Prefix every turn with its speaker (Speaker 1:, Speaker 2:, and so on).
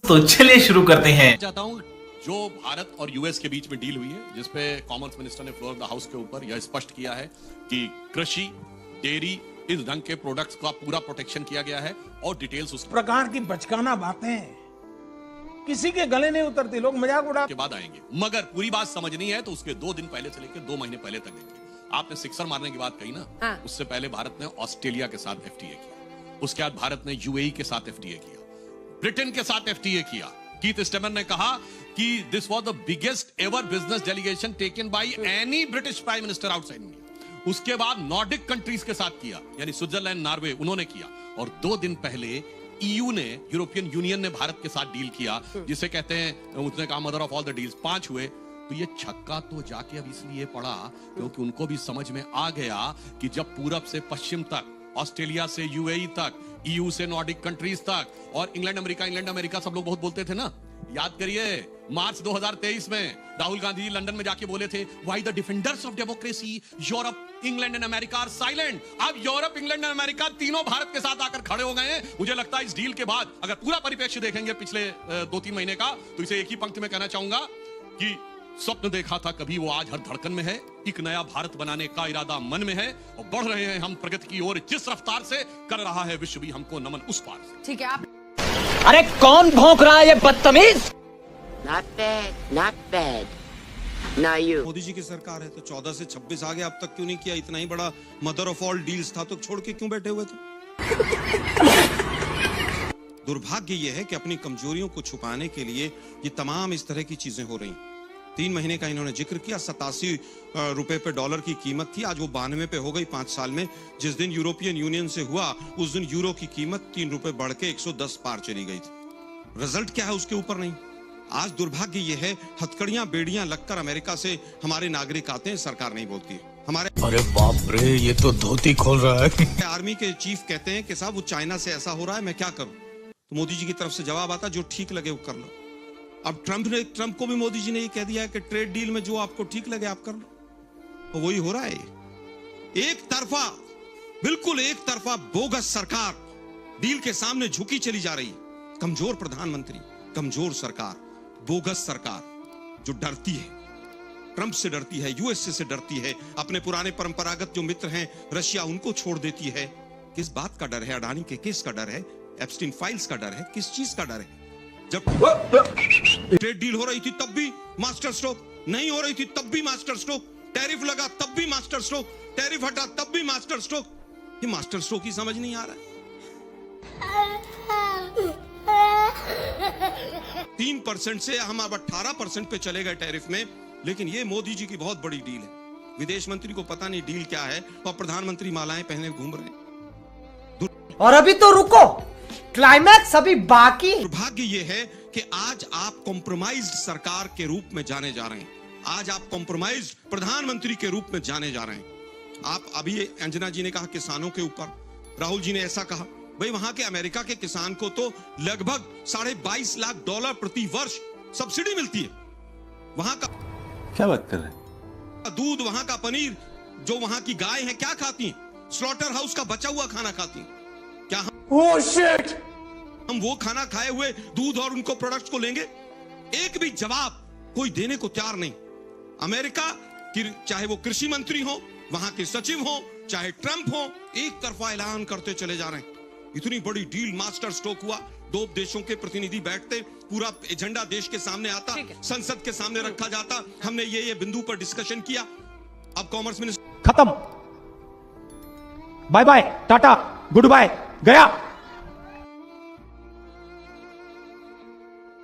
Speaker 1: तो चलिए शुरू करते हैं।
Speaker 2: चाहता हूं जो भारत और यूएस के बीच में डील हुई है, जिसपे कॉमर्स मिनिस्टर ने फ्लोर ऑफ द हाउस के ऊपर यह स्पष्ट किया है कि कृषि, डेयरी, इस ढंग के प्रोडक्ट्स का पूरा प्रोटेक्शन किया गया है और डिटेल्स उस
Speaker 3: प्रकार की बचकाना बातें किसी के गले नहीं उतरती, लोग मजाक उड़ाते
Speaker 2: के बाद आएंगे। मगर पूरी बात समझनी है तो उसके 2 दिन पहले से लेकर 2 महीने पहले तक देंगे। आपने सिक्सर मारने की बात कही ना,
Speaker 4: हाँ।
Speaker 2: उससे पहले भारत ने ऑस्ट्रेलिया के साथ एफटीए किया, उसके बाद भारत ने यूएई के साथ एफटीए किया, ब्रिटेन के साथ एफटीए किया। कीथ स्टेमर ने कहा कि this was the biggest ever business delegation taken by any British prime minister outside India. उसके बाद नॉर्डिक कंट्रीज के साथ किया, यानी स्विट्जरलैंड, नॉर्वे, उन्होंने किया। और 2 दिन पहले ईयू ने, यूरोपियन यूनियन ने भारत के साथ डील किया, जिसे कहते हैं, उसने कहा mother of all the deals. 5 हुए। तो ये छक्का तो जाके अब इसलिए पड़ा क्योंकि उनको भी समझ में आ गया कि जब पूरब से पश्चिम तक, ऑस्ट्रेलिया से यूएई तक, ईयू से नॉर्डिक कंट्रीज तक, और इंग्लैंड अमेरिका सब लोग बहुत बोलते थे ना। याद करिए मार्च 2023 में राहुल गांधी जी लंदन में जाके बोले थे, why the defenders of democracy Europe, England and America are silent. अब यूरोप, इंग्लैंड एंड अमेरिका तीनों भारत के साथ आकर खड़े हो गए हैं। मुझे लगता है इस डील के बाद अगर पूरा परिप्रेक्ष्य देखेंगे पिछले 2-3 महीने का, तो इसे एक ही पंक्ति में कहना चाहूंगा कि स्वप्न देखा था कभी वो आज हर धड़कन में है। एक नया भारत बनाने का इरादा मन में है और बढ़ रहे हैं हम प्रगति की ओर, जिस रफ्तार से कर रहा है विश्व भी हमको नमन उस पार से।
Speaker 4: ठीक है। आप
Speaker 5: अरे कौन भौंक रहा है ये बदतमीज?
Speaker 6: Not bad, not bad. Now you.
Speaker 7: Modi ji की सरकार है तो 14 से 26 आ गया, अब तक क्यों नहीं किया? इतना ही बड़ा मदर ऑफ ऑल डील्स था तो छोड़ के क्यों बैठे हुए थे? दुर्भाग्य यह है कि अपनी कमजोरियों को छुपाने के लिए ये तमाम इस तरह की चीजें हो रही। 3 महीने का इन्होंने जिक्र किया, 87 रुपए पे डॉलर की कीमत थी, आज वो 92 पे हो गई 5 साल में। जिस दिन यूरोपियन यूनियन से हुआ उस दिन यूरो की कीमत 3 रुपए बढ़ के 110 पार चली गई थी। रिजल्ट क्या है उसके ऊपर नहीं। आज दुर्भाग्य यह है, हथकड़ियां बेड़ियां लगकर अमेरिका से हमारे नागरिक आते हैं, सरकार नहीं बोलती है। हमारे
Speaker 1: अरे बाप रे, ये तो धोती खोल रहा है।
Speaker 7: आर्मी के चीफ कहते हैं कि साहब वो चाइना से ऐसा हो रहा है, मैं क्या करूं? तो मोदी जी की तरफ से जवाब आता, जो ठीक लगे वो कर लो। अब ट्रंप को भी मोदी जी ने ये कह दिया है कि ट्रेड डील में जो आपको ठीक लगे आप कर लो। तो वही हो रहा है, एक तरफा, बिल्कुल एक तरफा बोगस सरकार डील के सामने झुकी चली जा रही है। कमजोर प्रधानमंत्री, कमजोर सरकार, बोगस सरकार जो डरती है, ट्रंप से डरती है, यूएसए से डरती है, अपने पुराने परंपरागत जो मित्र हैं रशिया, उनको छोड़ देती है। किस बात का डर है? अडानी के केस का डर है, एप्स्टीन फाइल्स का डर है, किस चीज का डर है? जब ट्रेड डील हो रही थी तब भी मास्टर स्ट्रोक, नहीं हो रही थी तब भी मास्टर स्ट्रोक, टैरिफ लगा तब भी मास्टर स्ट्रोक, टैरिफ हटा तब भी मास्टर स्ट्रोक। ये मास्टर स्ट्रोक ही समझ नहीं आ रहा है। 3% से हम अब 18% पे चले गए टैरिफ में, लेकिन ये मोदी जी की बहुत बड़ी डील है। विदेश मंत्री को पता नहीं डील क्या है और प्रधानमंत्री मालाएं पहने घूम रहे हैं।
Speaker 5: और अभी तो रुको, क्लाइमैक्स अभी बाकी।
Speaker 7: दुर्भाग्य ये है कि आज आप कॉम्प्रोमाइज्ड सरकार के रूप में जाने जा रहे हैं, आज आप कॉम्प्रोमाइज्ड प्रधानमंत्री के रूप में जाने जा रहे हैं। आप अभी अंजना जी ने कहा किसानों के ऊपर, राहुल जी ने ऐसा कहा, भाई वहां के अमेरिका के किसान को तो लगभग $22.5 लाख प्रति वर्ष सब्सिडी मिलती है। वहां का
Speaker 8: क्या बात कर रहे हैं?
Speaker 7: दूध, वहां का पनीर, जो वहां की गाय है क्या खाती हैं? स्लॉटर हाउस का बचा हुआ खाना खाती हैं। क्या हम वो खाना खाए हुए दूध और उनको प्रोडक्ट्स को लेंगे? एक भी जवाब कोई देने को तैयार नहीं। अमेरिका की, चाहे वो कृषि मंत्री हो, वहां के सचिव हो, चाहे ट्रंप हो, एक तरफा ऐलान करते चले जा रहे हैं। इतनी बड़ी डील, मास्टर स्ट्रोक हुआ, 2 देशों के प्रतिनिधि बैठते, पूरा एजेंडा देश के सामने आता, संसद के सामने रखा जाता, हमने ये बिंदु पर डिस्कशन किया। अब कॉमर्स मिनिस्टर
Speaker 3: खत्म, bye bye, tata, good bye, गया।